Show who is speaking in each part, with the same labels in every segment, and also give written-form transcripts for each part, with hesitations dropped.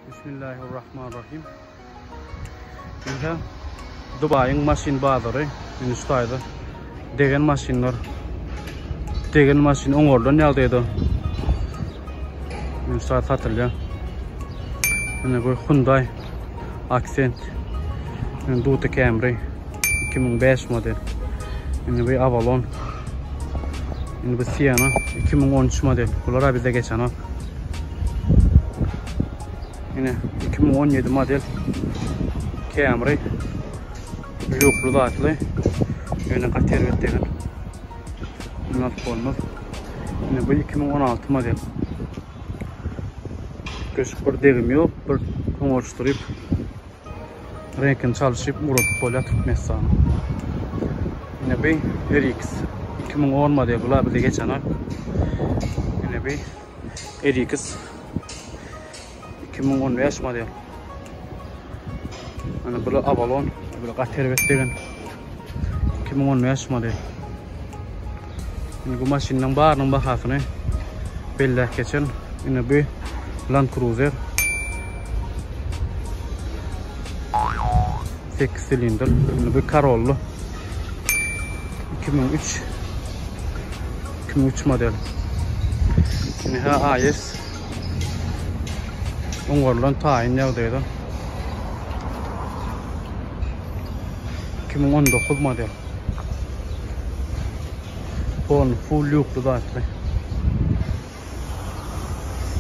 Speaker 1: Bismillahirrahmanirrahim. Şimdi Dubai'nin maşin bazarı Yunus'taydı. Degen maşinler. Degen maşin oңordan yaldıydı. Yunus'ta satılıyor. Yani bu Hyundai Accent. Yani Dute Camry 2005 model. Yani bu Avalon. Yani bu Sienna 2013 model. Bunlar bize geçen o. Yine 2017 model Camry Luklu zatlı yine katervet degen bunlar olmaz. Yine bu 2016 model köşk bir degim yok, bir koңoruşturup renkini çalışıp uğratıp olya tutmaz sana. Yine bu RX 2010 model bunlar bize geçen ak. Yine bu RX 2015 model. Yani böyle Avalon, böyle katervet degen 2015 model. Yani bu maşinin barının bahasını belli geçen. Yine bu Land Cruiser 8 silindir. Yine bu Corolla 2003 model. Yine AS oңordan tayin yağdıydı. 2019 model. Full luklu zatlı.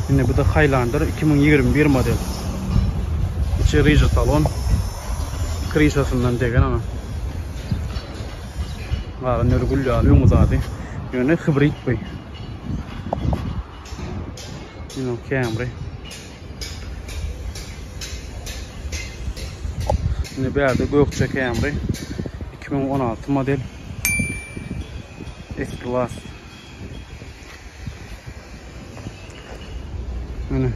Speaker 1: Yine bu da Highlander 2021 model. İçi rigid salon. Krişasından degen ama. Var nörgüllü alıyor mu zaten? Yine hibrit bu. Yine Camry. Yine bir yerde Gökçe Camry 2016 model S-Class. Yani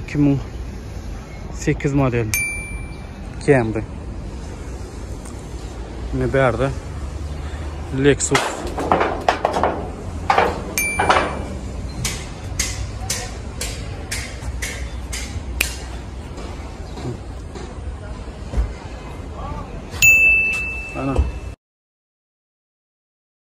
Speaker 1: 2008 model Camry. Yine bir yerde Lexus